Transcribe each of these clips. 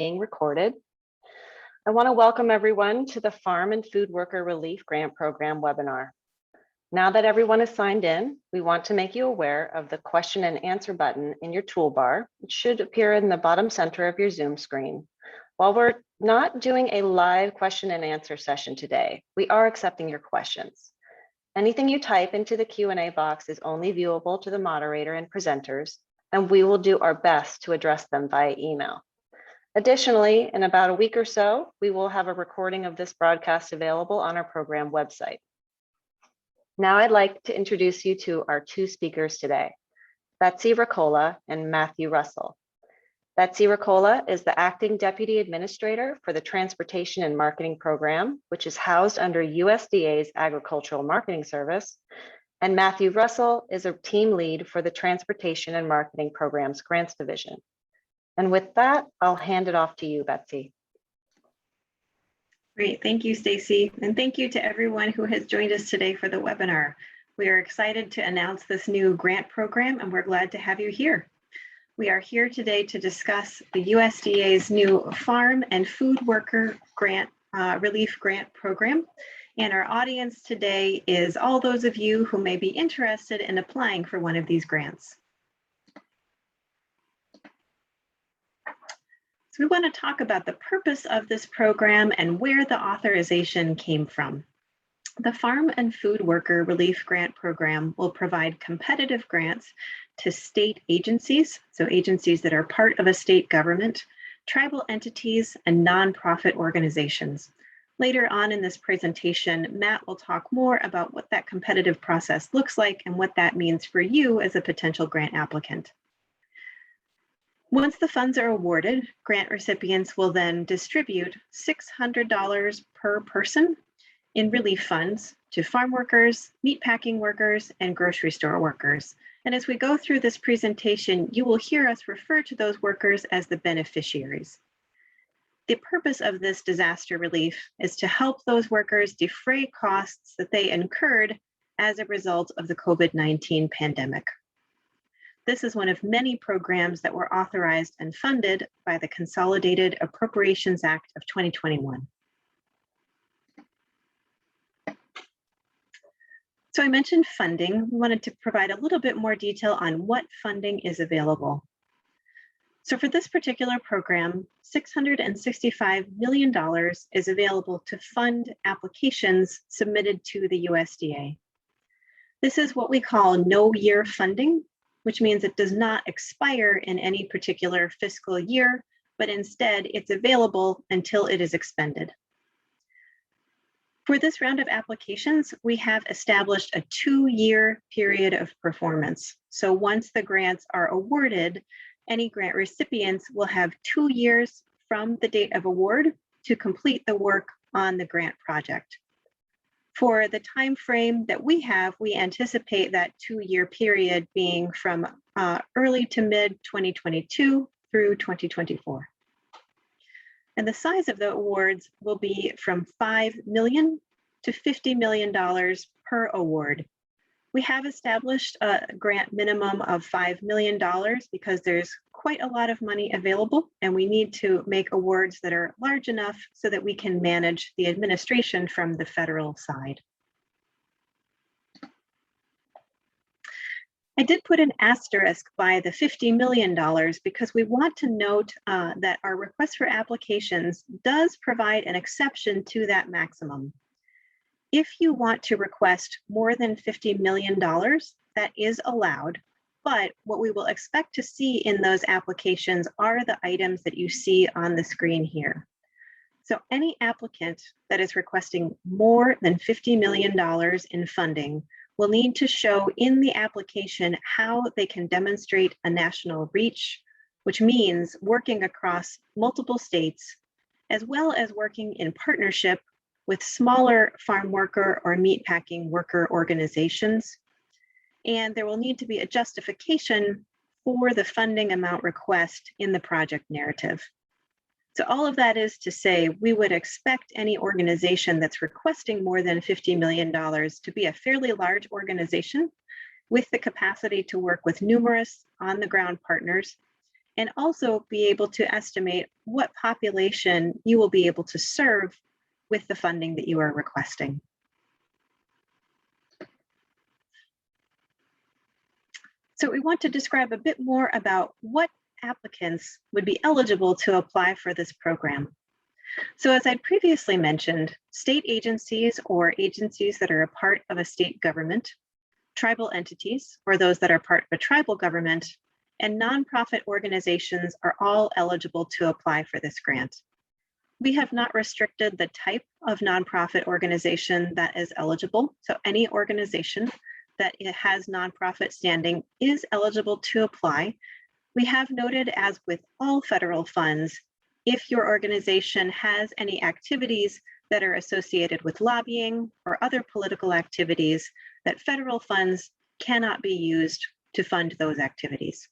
being recorded. I want to welcome everyone to the Farm and Food Worker Relief Grant Program webinar. Now that everyone is signed in, we want to make you aware of the question and answer button in your toolbar. It should appear in the bottom center of your Zoom screen. While we're not doing a live question and answer session today, we are accepting your questions. Anything you type into the Q&A box is only viewable to the moderator and presenters, and we will do our best to address them via email. Additionally, in about a week or so, we will have a recording of this broadcast available on our program website. Now I'd like to introduce you to our two speakers today, Betsy Ricola and Matthew Russell. Betsy Ricola is the Acting Deputy Administrator for the Transportation and Marketing Program, which is housed under USDA's Agricultural Marketing Service. And Matthew Russell is a team lead for the Transportation and Marketing Program's Grants Division. And with that, I'll hand it off to you, Betsy. Great, thank you, Stacy. And thank you to everyone who has joined us today for the webinar. We are excited to announce this new grant program, and we're glad to have you here. We are here today to discuss the USDA's new Farm and Food Worker Grant Relief Grant Program. And our audience today is all those of you who may be interested in applying for one of these grants. So we want to talk about the purpose of this program and where the authorization came from. The Farm and Food Worker Relief Grant Program will provide competitive grants to state agencies, so agencies that are part of a state government, tribal entities, and nonprofit organizations. Later on in this presentation, Matt will talk more about what that competitive process looks like and what that means for you as a potential grant applicant. Once the funds are awarded, grant recipients will then distribute $600 per person in relief funds to farm workers, meatpacking workers, and grocery store workers. And as we go through this presentation, you will hear us refer to those workers as the beneficiaries. The purpose of this disaster relief is to help those workers defray costs that they incurred as a result of the COVID-19 pandemic. This is one of many programs that were authorized and funded by the Consolidated Appropriations Act of 2021. So I mentioned funding. We wanted to provide a little bit more detail on what funding is available. So for this particular program, $665 million is available to fund applications submitted to the USDA. This is what we call no-year funding, which means it does not expire in any particular fiscal year, but instead it's available until it is expended. For this round of applications, we have established a 2-year period of performance. So once the grants are awarded, any grant recipients will have 2 years from the date of award to complete the work on the grant project. For the time frame that we have, we anticipate that 2-year period being from early to mid 2022 through 2024. And the size of the awards will be from $5 million to $50 million per award. We have established a grant minimum of $5 million because there's quite a lot of money available, and we need to make awards that are large enough so that we can manage the administration from the federal side. I did put an asterisk by the $50 million because we want to note that our request for applications does provide an exception to that maximum. If you want to request more than $50 million, that is allowed, but what we will expect to see in those applications are the items that you see on the screen here. So any applicant that is requesting more than $50 million in funding will need to show in the application how they can demonstrate a national reach, which means working across multiple states, as well as working in partnership with smaller farm worker or meatpacking worker organizations. And there will need to be a justification for the funding amount request in the project narrative. So all of that is to say, we would expect any organization that's requesting more than $50 million to be a fairly large organization with the capacity to work with numerous on-the-ground partners and also be able to estimate what population you will be able to serve with the funding that you are requesting. So we want to describe a bit more about what applicants would be eligible to apply for this program. So as I previously mentioned, state agencies or agencies that are a part of a state government, tribal entities or those that are part of a tribal government, and nonprofit organizations are all eligible to apply for this grant. We have not restricted the type of nonprofit organization that is eligible. So any organization that it has nonprofit standing is eligible to apply. We have noted, as with all federal funds, if your organization has any activities that are associated with lobbying or other political activities, that federal funds cannot be used to fund those activities.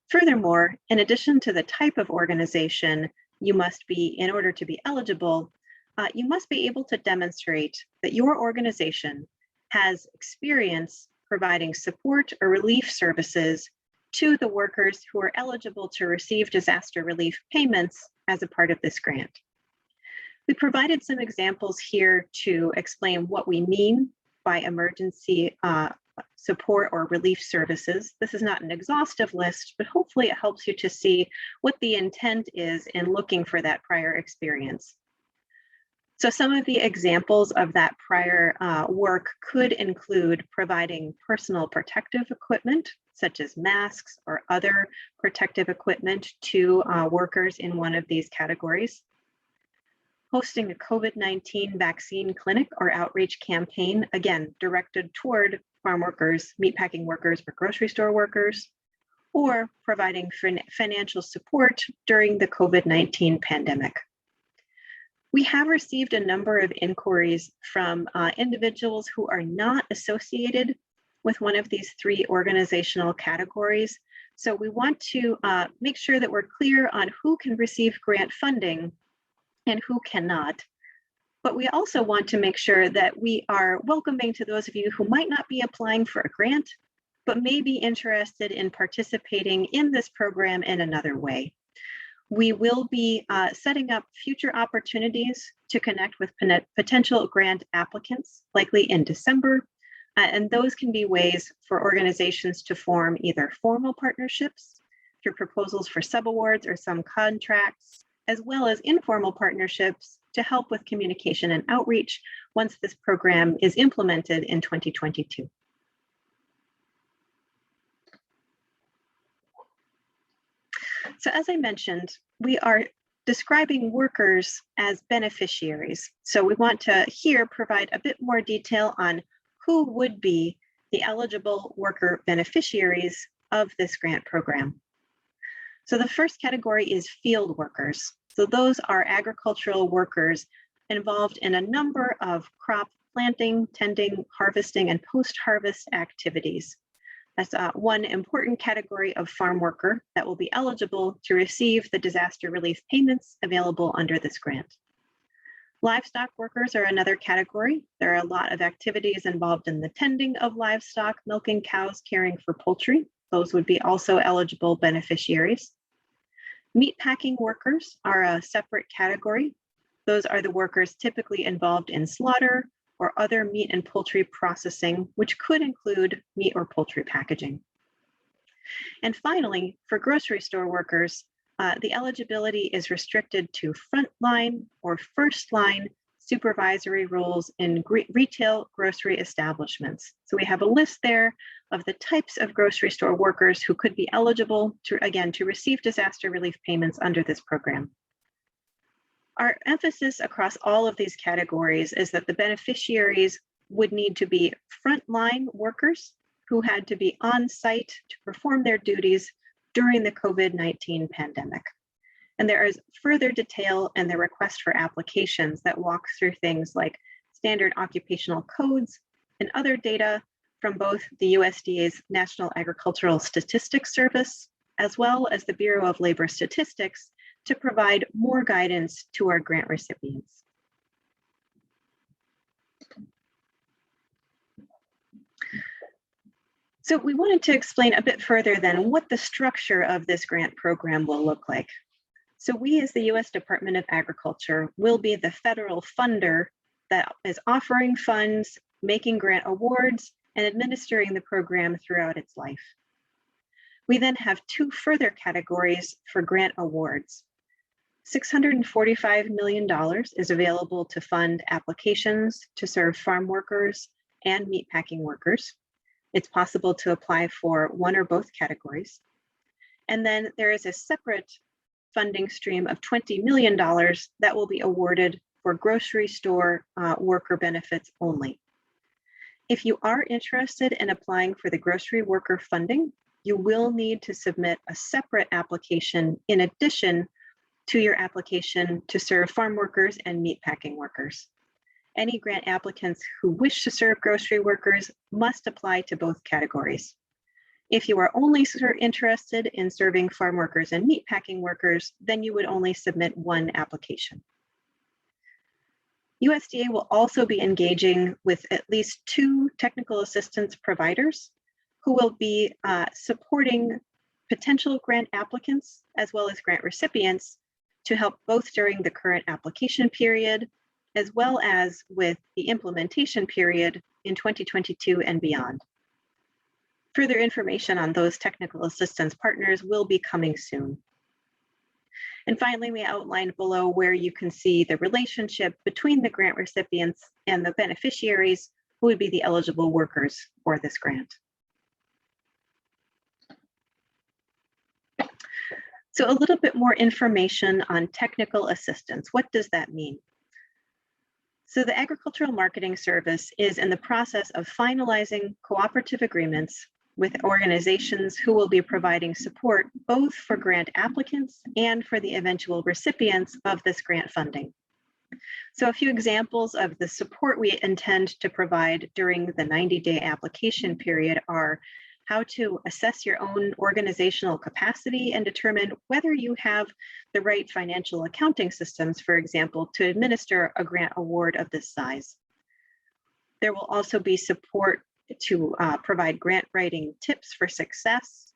Furthermore, in addition to the type of organization, you must be, in order to be eligible, you must be able to demonstrate that your organization has experience providing support or relief services to the workers who are eligible to receive disaster relief payments as a part of this grant. We provided some examples here to explain what we mean by emergency support or relief services. This is not an exhaustive list, but hopefully it helps you to see what the intent is in looking for that prior experience. So some of the examples of that prior work could include providing personal protective equipment, such as masks or other protective equipment to workers in one of these categories. Hosting a COVID-19 vaccine clinic or outreach campaign, again, directed toward farm workers, meatpacking workers, or grocery store workers, or providing financial support during the COVID-19 pandemic. We have received a number of inquiries from individuals who are not associated with one of these three organizational categories. So we want to make sure that we're clear on who can receive grant funding and who cannot. But we also want to make sure that we are welcoming to those of you who might not be applying for a grant, but may be interested in participating in this program in another way. We will be setting up future opportunities to connect with potential grant applicants, likely in December. And those can be ways for organizations to form either formal partnerships through proposals for subawards or some contracts, as well as informal partnerships to help with communication and outreach once this program is implemented in 2022. So as I mentioned, we are describing workers as beneficiaries. So we want to here provide a bit more detail on who would be the eligible worker beneficiaries of this grant program. So the first category is field workers. So those are agricultural workers involved in a number of crop planting, tending, harvesting, and post-harvest activities. That's one important category of farm worker that will be eligible to receive the disaster relief payments available under this grant. Livestock workers are another category. There are a lot of activities involved in the tending of livestock, milking cows, caring for poultry. Those would be also eligible beneficiaries. Meatpacking workers are a separate category. Those are the workers typically involved in slaughter or other meat and poultry processing, which could include meat or poultry packaging. And finally, for grocery store workers, the eligibility is restricted to frontline or first-line supervisory roles in retail grocery establishments. So we have a list there of the types of grocery store workers who could be eligible to, again, to receive disaster relief payments under this program. Our emphasis across all of these categories is that the beneficiaries would need to be frontline workers who had to be on site to perform their duties during the COVID-19 pandemic. And there is further detail in the request for applications that walks through things like standard occupational codes and other data from both the USDA's National Agricultural Statistics Service, as well as the Bureau of Labor Statistics, to provide more guidance to our grant recipients. So we wanted to explain a bit further then what the structure of this grant program will look like. So we, as the U.S. Department of Agriculture, will be the federal funder that is offering funds, making grant awards, and administering the program throughout its life. We then have two further categories for grant awards. $645 million is available to fund applications to serve farm workers and meatpacking workers. It's possible to apply for one or both categories. And then there is a separate funding stream of $20 million that will be awarded for grocery store worker benefits only. If you are interested in applying for the grocery worker funding, you will need to submit a separate application in addition to your application to serve farm workers and meatpacking workers. Any grant applicants who wish to serve grocery workers must apply to both categories. If you are only interested in serving farm workers and meatpacking workers, then you would only submit one application. USDA will also be engaging with at least two technical assistance providers who will be supporting potential grant applicants as well as grant recipients to help both during the current application period as well as with the implementation period in 2022 and beyond. Further information on those technical assistance partners will be coming soon. And finally, we outlined below where you can see the relationship between the grant recipients and the beneficiaries who would be the eligible workers for this grant. So a little bit more information on technical assistance. What does that mean? So the Agricultural Marketing Service is in the process of finalizing cooperative agreements with organizations who will be providing support both for grant applicants and for the eventual recipients of this grant funding. So a few examples of the support we intend to provide during the 90-day application period are how to assess your own organizational capacity and determine whether you have the right financial accounting systems, for example, to administer a grant award of this size. There will also be support to provide grant writing tips for success,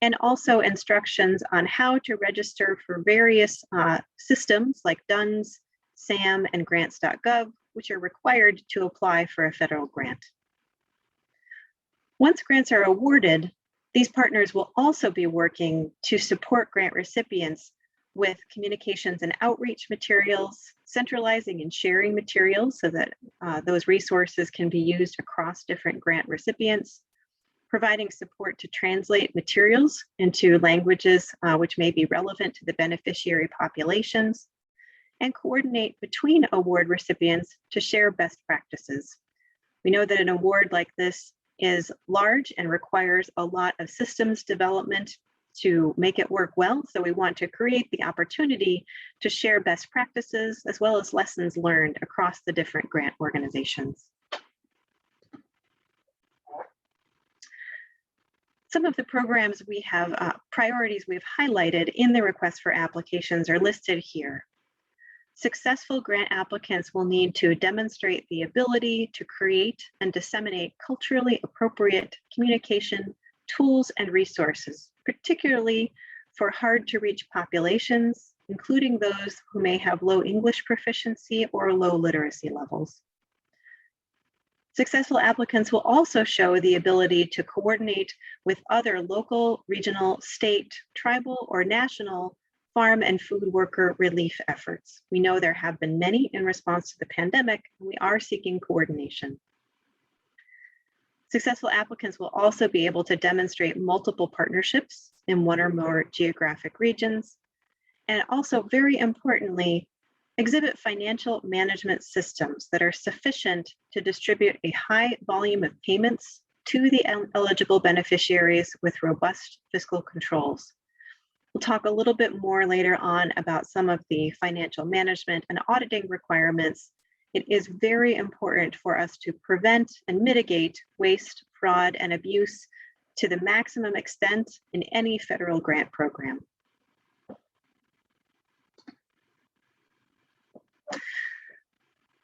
and also instructions on how to register for various systems like DUNS, SAM, and grants.gov, which are required to apply for a federal grant. Once grants are awarded, these partners will also be working to support grant recipients with communications and outreach materials, centralizing and sharing materials so that those resources can be used across different grant recipients, providing support to translate materials into languages which may be relevant to the beneficiary populations, and coordinate between award recipients to share best practices. We know that an award like this is large and requires a lot of systems development to make it work well. So we want to create the opportunity to share best practices as well as lessons learned across the different grant organizations. Some of the programs we have, priorities we've highlighted in the request for applications are listed here. Successful grant applicants will need to demonstrate the ability to create and disseminate culturally appropriate communication tools and resources, particularly for hard-to-reach populations, including those who may have low English proficiency or low literacy levels. Successful applicants will also show the ability to coordinate with other local, regional, state, tribal, or national farm and food worker relief efforts. We know there have been many in response to the pandemic, and we are seeking coordination. Successful applicants will also be able to demonstrate multiple partnerships in one or more geographic regions, and also, very importantly, exhibit financial management systems that are sufficient to distribute a high volume of payments to the eligible beneficiaries with robust fiscal controls. We'll talk a little bit more later on about some of the financial management and auditing requirements. It is very important for us to prevent and mitigate waste, fraud, and abuse to the maximum extent in any federal grant program.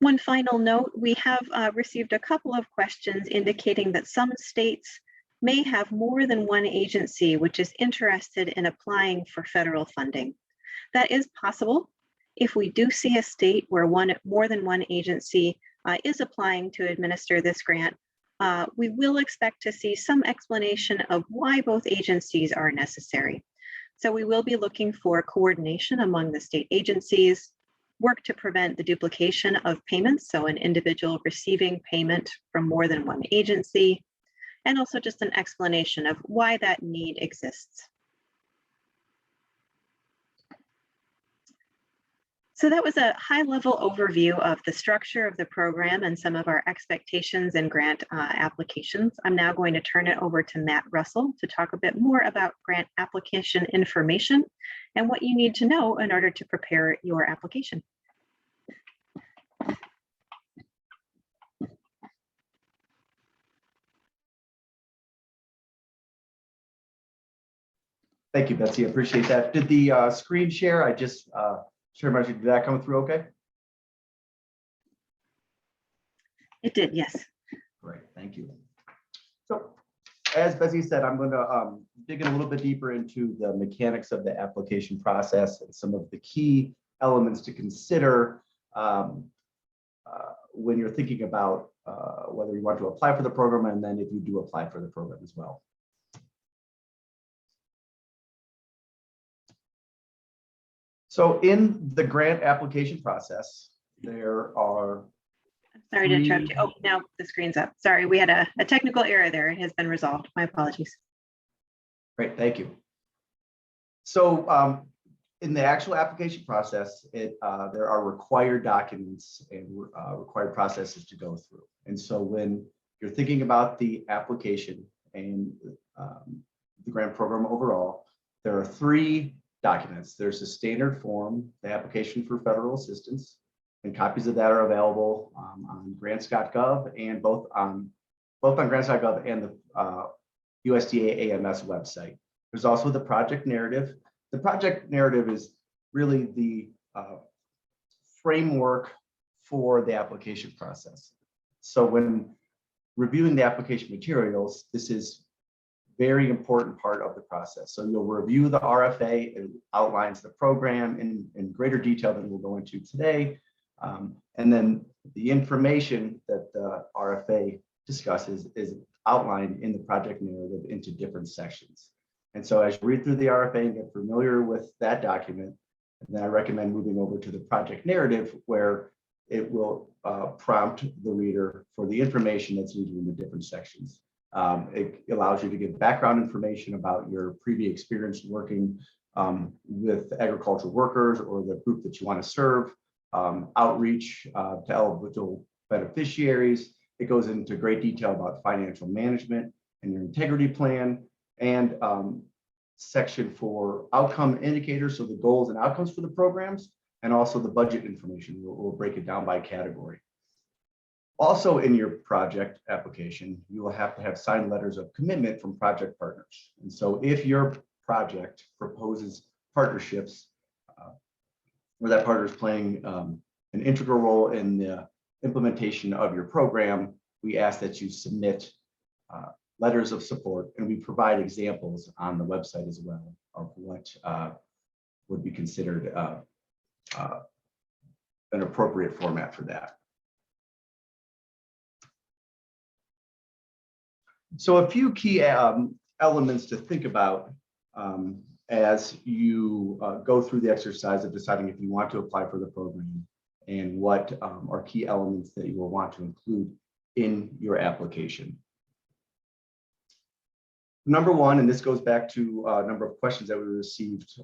One final note, we have received a couple of questions indicating that some states may have more than one agency which is interested in applying for federal funding. That is possible if we do see a state where more than one agency is applying to administer this grant. We will expect to see some explanation of why both agencies are necessary. So we will be looking for coordination among the state agencies, work to prevent the duplication of payments, so an individual receiving payment from more than one agency, and also just an explanation of why that need exists. So that was a high-level overview of the structure of the program and some of our expectations and grant applications. I'm now going to turn it over to Matt Russell to talk a bit more about grant application information and what you need to know in order to prepare your application. Thank you, Betsy. I appreciate that. Did the screen share? I just share my screen. Did that come through okay? It did, yes. Great, thank you. So, as Betsy said, I'm going to dig in a little bit deeper into the mechanics of the application process and some of the key elements to consider when you're thinking about whether you want to apply for the program, and then if you do apply for the program as well. So in the grant application process, there are. Sorry to interrupt you. Oh, now the screen's up. Sorry, we had a technical error there. It has been resolved. My apologies. Great, thank you. So in the actual application process, there are required documents and required processes to go through. And so when you're thinking about the application and the grant program overall, there are 3 documents. There's a standard form, the application for federal assistance, and copies of that are available on grants.gov and both on grants.gov and the USDA AMS website. There's also the project narrative. The project narrative is really the framework for the application process. So when reviewing the application materials, this is very important part of the process. So you'll review the RFA. It outlines the program in greater detail than we'll go into today. And then the information that the RFA discusses is outlined in the project narrative into different sections. And so as you read through the RFA and get familiar with that document, then I recommend moving over to the project narrative, where it will prompt the reader for the information that's needed in the different sections. It allows you to give background information about your previous experience working with agricultural workers or the group that you want to serve, outreach to eligible beneficiaries. It goes into great detail about financial management and your integrity plan, and section for outcome indicators, so the goals and outcomes for the programs, and also the budget information. We'll break it down by category. Also in your project application, you will have to have signed letters of commitment from project partners. And so if your project proposes partnerships where that partner is playing an integral role in the implementation of your program, we ask that you submit letters of support, and we provide examples on the website as well of what would be considered an appropriate format for that. So a few key elements to think about as you go through the exercise of deciding if you want to apply for the program, and what are key elements that you will want to include in your application. Number one, and this goes back to a number of questions that we received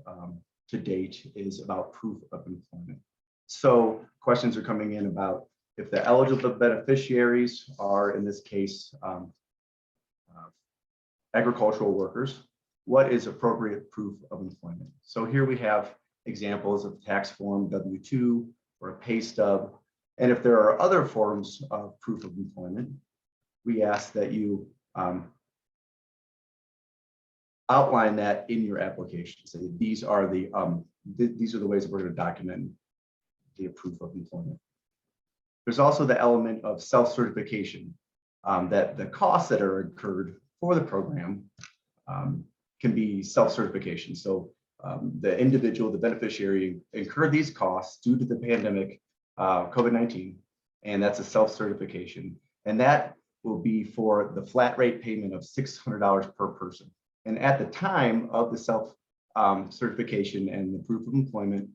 to date, is about proof of employment. So questions are coming in about if the eligible beneficiaries are, in this case, agricultural workers, what is appropriate proof of employment? So here we have examples of tax form W-2 or a pay stub. And if there are other forms of proof of employment, we ask that you outline that in your application. So these are the ways that we're going to document the proof of employment. There's also the element of self-certification, that the costs that are incurred for the program can be self-certification. So the individual, the beneficiary, incurred these costs due to the pandemic, COVID-19, and that's a self-certification. And that will be for the flat rate payment of $600 per person. And at the time of the self-certification and the proof of employment,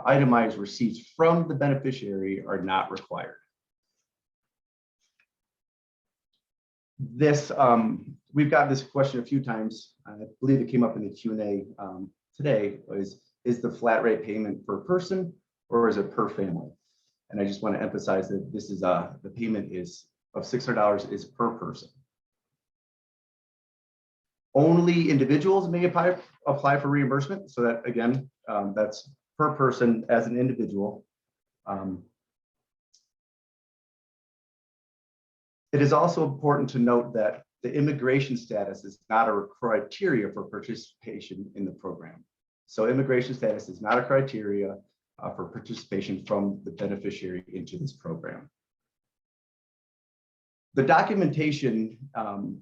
itemized receipts from the beneficiary are not required. This, we've got this question a few times. I believe it came up in the Q&A today, is the flat rate payment per person or is it per family? And I just want to emphasize that this is the payment is of $600 is per person. Only individuals may apply for reimbursement. So that again, that's per person as an individual. It is also important to note that the immigration status is not a criteria for participation in the program. So immigration status is not a criteria for participation from the beneficiary into this program. The documentation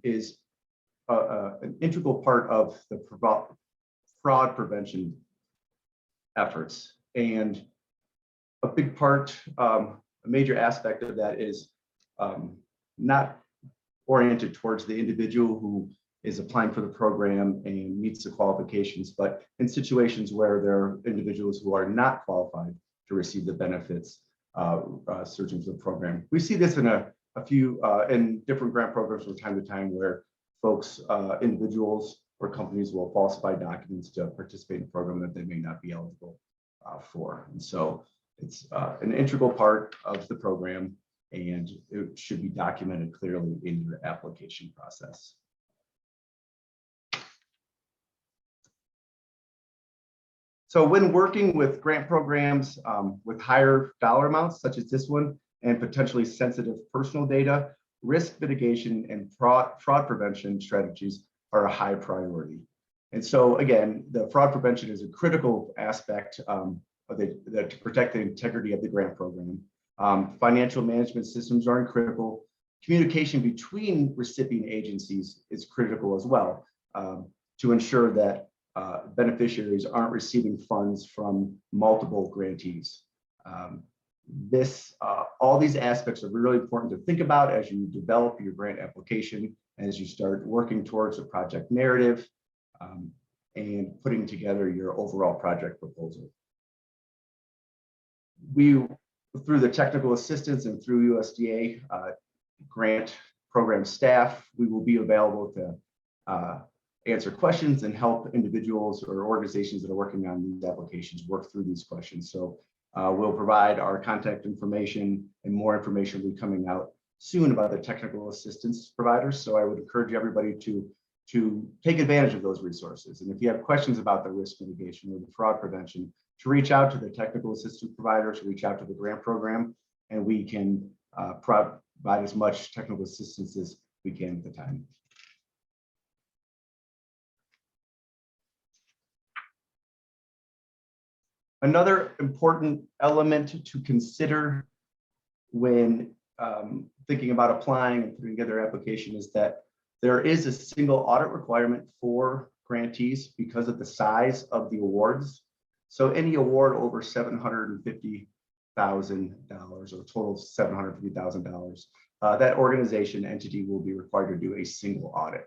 is an integral part of the fraud prevention efforts. And a big part, a major aspect of that is not oriented towards the individual who is applying for the program and meets the qualifications, but in situations where there are individuals who are not qualified to receive the benefits searching for the program. We see this in a few in different grant programs from time to time where folks, individuals or companies will falsify documents to participate in a program that they may not be eligible for. And so it's an integral part of the program, and it should be documented clearly in your application process. So when working with grant programs with higher dollar amounts, such as this one, and potentially sensitive personal data, risk mitigation and fraud prevention strategies are a high priority. And so again, the fraud prevention is a critical aspect to protect the integrity of the grant program. Financial management systems are critical. Communication between recipient agencies is critical as well to ensure that beneficiaries aren't receiving funds from multiple grantees. All these aspects are really important to think about as you develop your grant application, as you start working towards a project narrative and putting together your overall project proposal. Through the technical assistance and through USDA grant program staff, we will be available to answer questions and help individuals or organizations that are working on these applications work through these questions. So we'll provide our contact information, and more information will be coming out soon about the technical assistance providers. So I would encourage everybody to take advantage of those resources. And if you have questions about the risk mitigation or the fraud prevention, to reach out to the technical assistance providers, reach out to the grant program, and we can provide as much technical assistance as we can at the time. Another important element to consider when thinking about applying and putting together an application is that there is a single audit requirement for grantees because of the size of the awards. So any award over $750,000 or a total of $750,000, that organization entity will be required to do a single audit,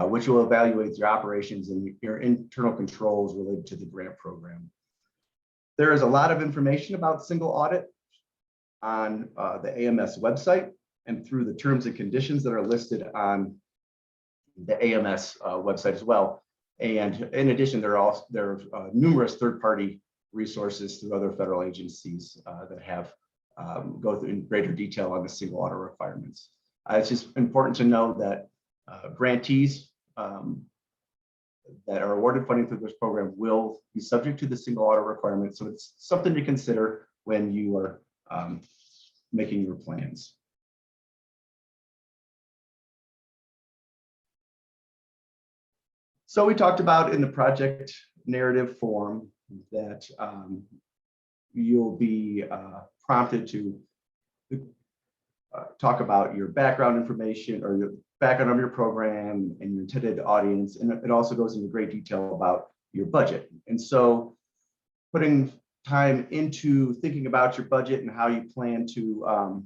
which will evaluate your operations and your internal controls related to the grant program. There is a lot of information about single audit on the AMS website and through the terms and conditions that are listed on the AMS website as well. And in addition, there are numerous third-party resources through other federal agencies that have go through in greater detail on the single audit requirements. It's just important to know that grantees that are awarded funding through this program will be subject to the single audit requirement. So it's something to consider when you are making your plans. So we talked about in the project narrative form that you'll be prompted to talk about your background information or background of your program and your intended audience, and it also goes into great detail about your budget. And so putting time into thinking about your budget and how you plan to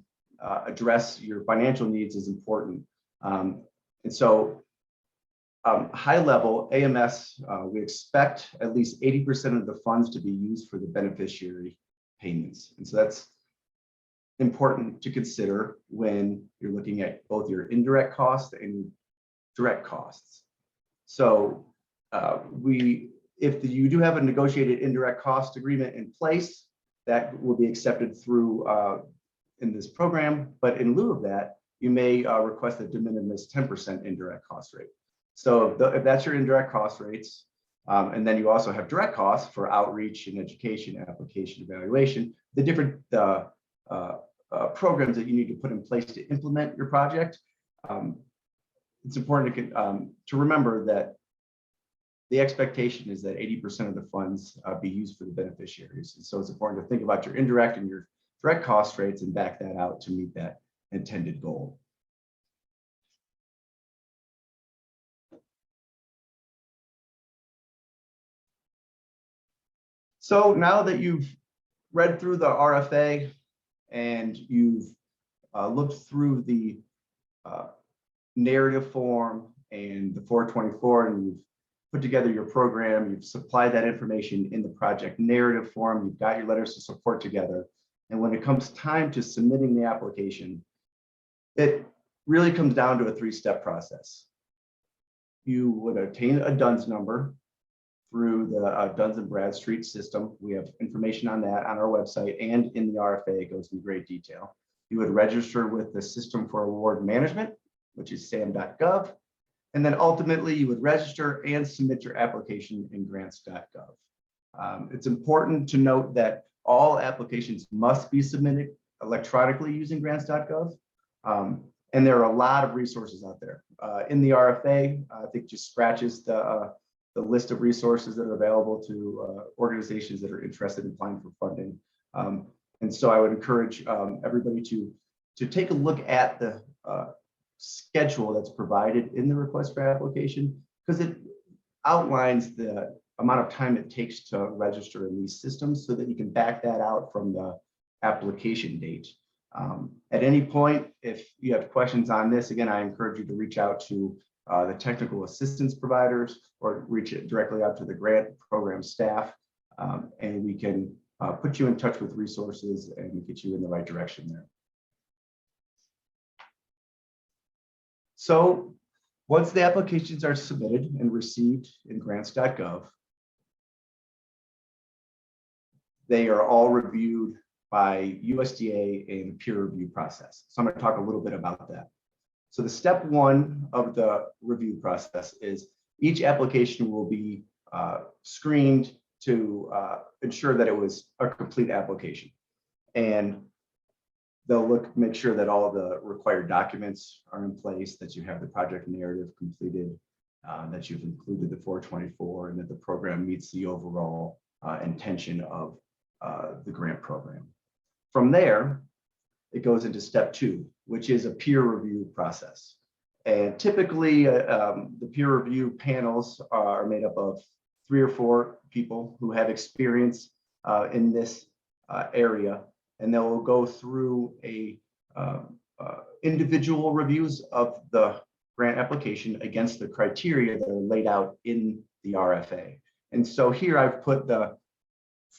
address your financial needs is important. And so high level AMS, we expect at least 80% of the funds to be used for the beneficiary payments. And so that's important to consider when you're looking at both your indirect costs and direct costs. So if you do have a negotiated indirect cost agreement in place, that will be accepted through in this program. But in lieu of that, you may request a de minimis 10% indirect cost rate. So if that's your indirect cost rates, and then you also have direct costs for outreach and education, application, evaluation, the different programs that you need to put in place to implement your project. It's important to remember that the expectation is that 80% of the funds be used for the beneficiaries. And so it's important to think about your indirect and your direct cost rates and back that out to meet that intended goal. So now that you've read through the RFA and you've looked through the narrative form and the 424, and you've put together your program, you've supplied that information in the project narrative form, you've got your letters of support together. And when it comes time to submitting the application, it really comes down to a 3-step process. You would obtain a DUNS number through the Duns and Bradstreet system. We have information on that on our website, and in the RFA, it goes into great detail. You would register with the System for Award Management, which is sam.gov. And then ultimately you would register and submit your application in grants.gov. It's important to note that all applications must be submitted electronically using grants.gov. And there are a lot of resources out there. In the RFA, I think just scratches the list of resources that are available to organizations that are interested in applying for funding. And so I would encourage everybody to take a look at the schedule that's provided in the request for application, because it outlines the amount of time it takes to register in these systems so that you can back that out from the application date. At any point, if you have questions on this, again, I encourage you to reach out to the technical assistance providers or reach it directly out to the grant program staff, and we can put you in touch with resources and get you in the right direction there. So once the applications are submitted and received in grants.gov, they are all reviewed by USDA in a peer review process. So I'm going to talk a little bit about that. So the step 1 of the review process is each application will be screened to ensure that it was a complete application. And they'll make sure that all the required documents are in place, that you have the project narrative completed, that you've included the 424, and that the program meets the overall intention of the grant program. From there, it goes into step 2, which is a peer review process. And typically, the peer review panels are made up of 3 or 4 people who have experience in this area, and they'll go through individual reviews of the grant application against the criteria that are laid out in the RFA. And so here I've put the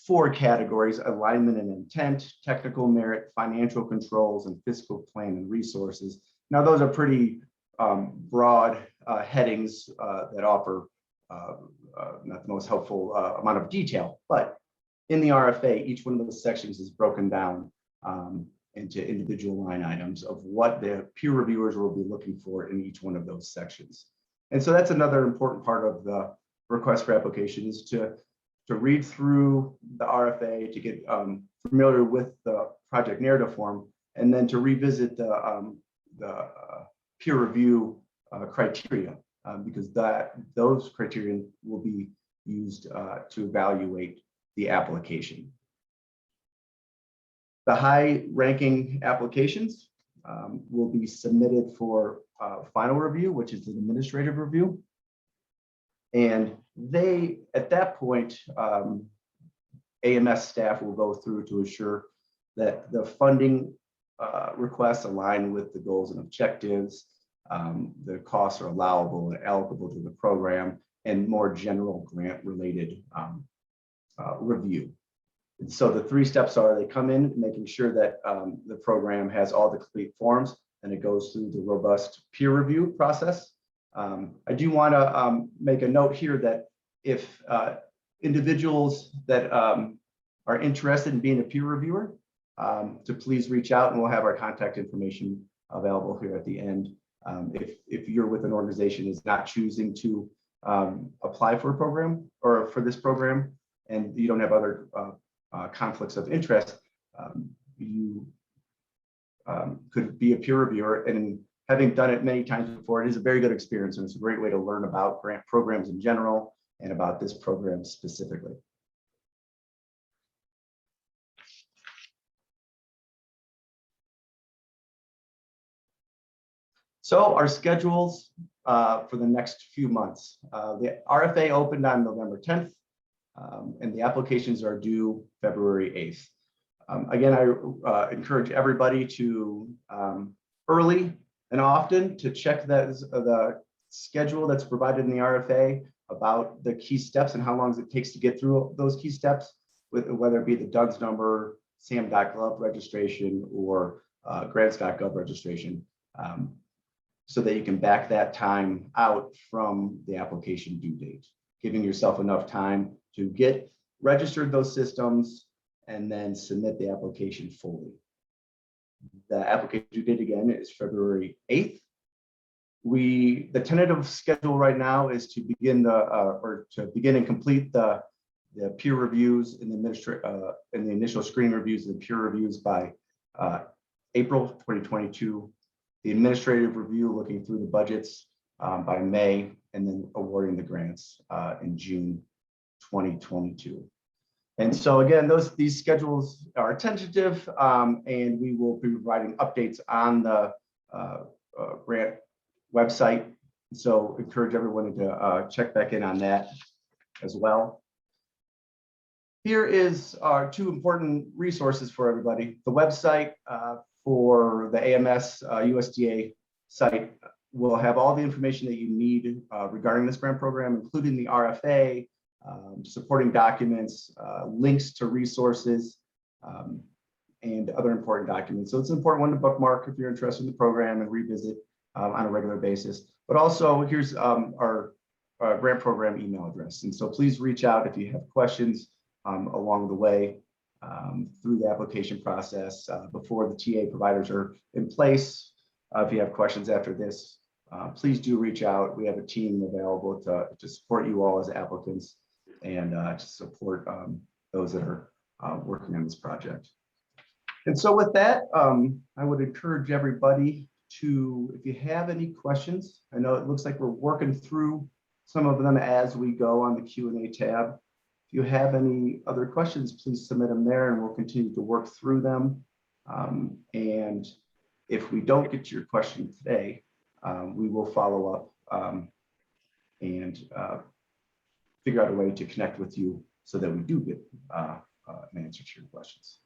4 categories: alignment and intent, technical merit, financial controls, and fiscal plan and resources. Now, those are pretty broad headings that offer not the most helpful amount of detail, but in the RFA, each one of those sections is broken down into individual line items of what the peer reviewers will be looking for in each one of those sections. And so that's another important part of the request for application, is to read through the RFA, to get familiar with the project narrative form, and then to revisit the peer review criteria, because those criteria will be used to evaluate the application. The high ranking applications will be submitted for final review, which is an administrative review. And they, at that point, AMS staff will go through to assure that the funding requests align with the goals and objectives, the costs are allowable and eligible to the program, and more general grant related review. And so the 3 steps are: they come in making sure that the program has all the complete forms, and it goes through the robust peer review process. I do want to make a note here that if individuals that are interested in being a peer reviewer, to please reach out, and we'll have our contact information available here at the end. If you're with an organization is not choosing to apply for a program or for this program, and you don't have other conflicts of interest, you could be a peer reviewer. And having done it many times before, it is a very good experience, and it's a great way to learn about grant programs in general and about this program specifically. So our schedules for the next few months. The RFA opened on November 10th, and the applications are due February 8th. Again, I encourage everybody to early and often to check the schedule that's provided in the RFA about the key steps and how long it takes to get through those key steps, whether it be the DUNS number, SAM.gov registration, or grants.gov registration, so that you can back that time out from the application due date, giving yourself enough time to get registered those systems and then submit the application fully. The application due date again is February 8th. The tentative schedule right now is to begin and complete the peer reviews and the initial screening reviews and peer reviews by April 2022. The administrative review, looking through the budgets, by May, and then awarding the grants in June 2022. And so again, these schedules are tentative, and we will be providing updates on the grant website. So encourage everyone to check back in on that as well. Here is our 2 important resources for everybody. The website for the AMS USDA site will have all the information that you need regarding this grant program, including the RFA, supporting documents, links to resources, and other important documents. So it's an important one to bookmark if you're interested in the program and revisit on a regular basis. But also here's our grant program email address. And so please reach out if you have questions along the way through the application process before the TA providers are in place. If you have questions after this, please do reach out. We have a team available to support you all as applicants and to support those that are working on this project. And so with that, I would encourage everybody to, if you have any questions, I know it looks like we're working through some of them as we go on the Q&A tab. If you have any other questions, please submit them there and we'll continue to work through them. And if we don't get to your question today, we will follow up and figure out a way to connect with you so that we do get an answer to your questions.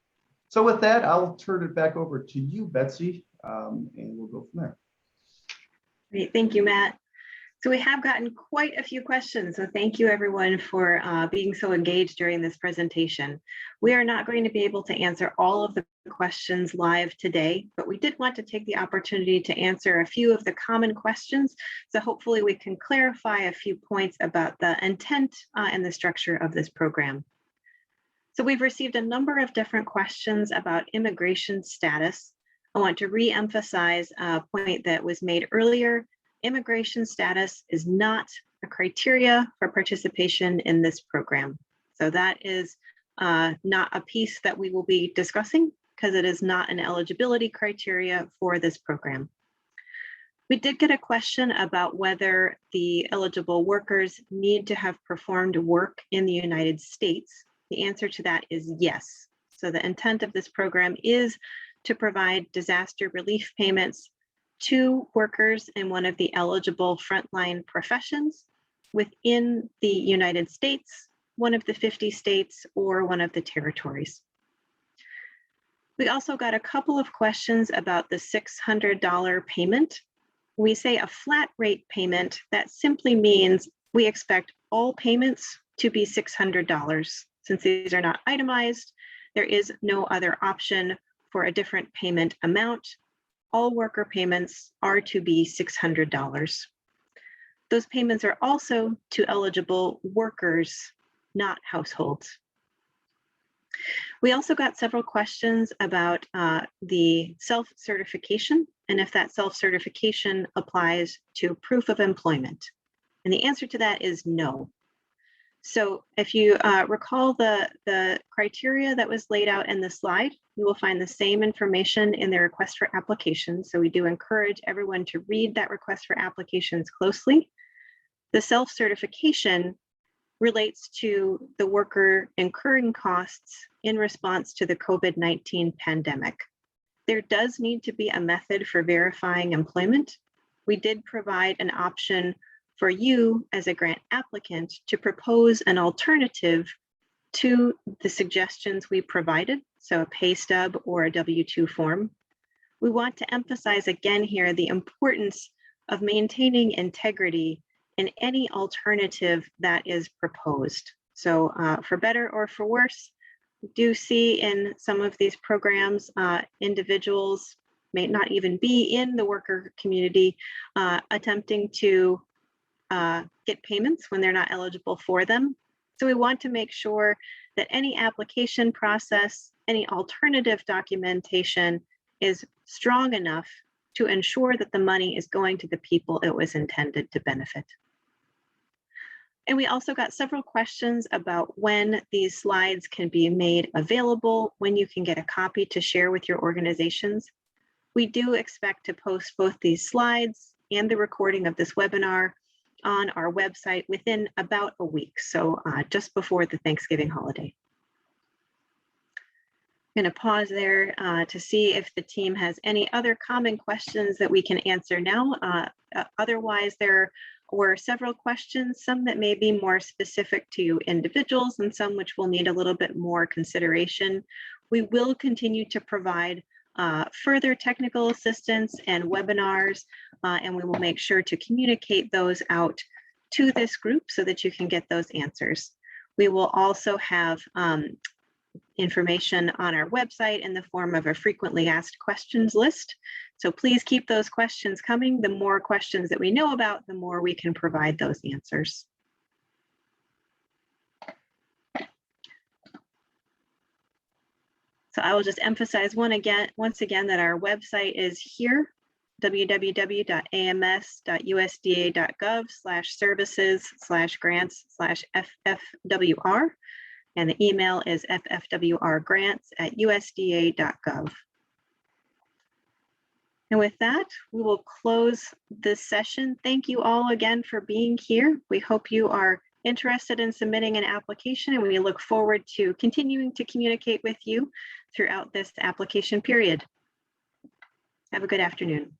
So with that, I'll turn it back over to you, Betsy, and we'll go from there. Great, thank you, Matt. So we have gotten quite a few questions, so thank you everyone for being so engaged during this presentation. We are not going to be able to answer all of the questions live today, but we did want to take the opportunity to answer a few of the common questions. So hopefully we can clarify a few points about the intent and the structure of this program. So we've received a number of different questions about immigration status. I want to re-emphasize a point that was made earlier. Immigration status is not a criteria for participation in this program. So that is not a piece that we will be discussing because it is not an eligibility criteria for this program. We did get a question about whether the eligible workers need to have performed work in the United States. The answer to that is yes. So the intent of this program is to provide disaster relief payments to workers in one of the eligible frontline professions within the United States, one of the 50 states, or one of the territories. We also got a couple of questions about the $600 payment. We say a flat rate payment. That simply means we expect all payments to be $600. Since these are not itemized, there is no other option for a different payment amount. All worker payments are to be $600. Those payments are also to eligible workers, not households. We also got several questions about the self-certification and if that self-certification applies to proof of employment. And the answer to that is no. So if you recall the criteria that was laid out in the slide, you will find the same information in the request for applications. So we do encourage everyone to read that request for applications closely. The self-certification relates to the worker incurring costs in response to the COVID-19 pandemic. There does need to be a method for verifying employment. We did provide an option for you as a grant applicant to propose an alternative to the suggestions we provided, so a pay stub or a W-2 form. We want to emphasize again here the importance of maintaining integrity in any alternative that is proposed. So for better or for worse, we do see in some of these programs, individuals may not even be in the worker community attempting to get payments when they're not eligible for them. So we want to make sure that any application process, any alternative documentation is strong enough to ensure that the money is going to the people it was intended to benefit. And we also got several questions about when these slides can be made available, when you can get a copy to share with your organizations. We do expect to post both these slides and the recording of this webinar on our website within about a week, so just before the Thanksgiving holiday. I'm going to pause there to see if the team has any other common questions that we can answer now. Otherwise, there were several questions, some that may be more specific to individuals and some which will need a little bit more consideration. We will continue to provide further technical assistance and webinars, and we will make sure to communicate those out to this group so that you can get those answers. We will also have information on our website in the form of a frequently asked questions list. So please keep those questions coming. The more questions that we know about, the more we can provide those answers. So I will just emphasize once again that our website is here, www.ams.usda.gov/services/grants/FFWR. And the email is ffwrgrants@usda.gov. And with that, we will close this session. Thank you all again for being here. We hope you are interested in submitting an application, and we look forward to continuing to communicate with you throughout this application period. Have a good afternoon.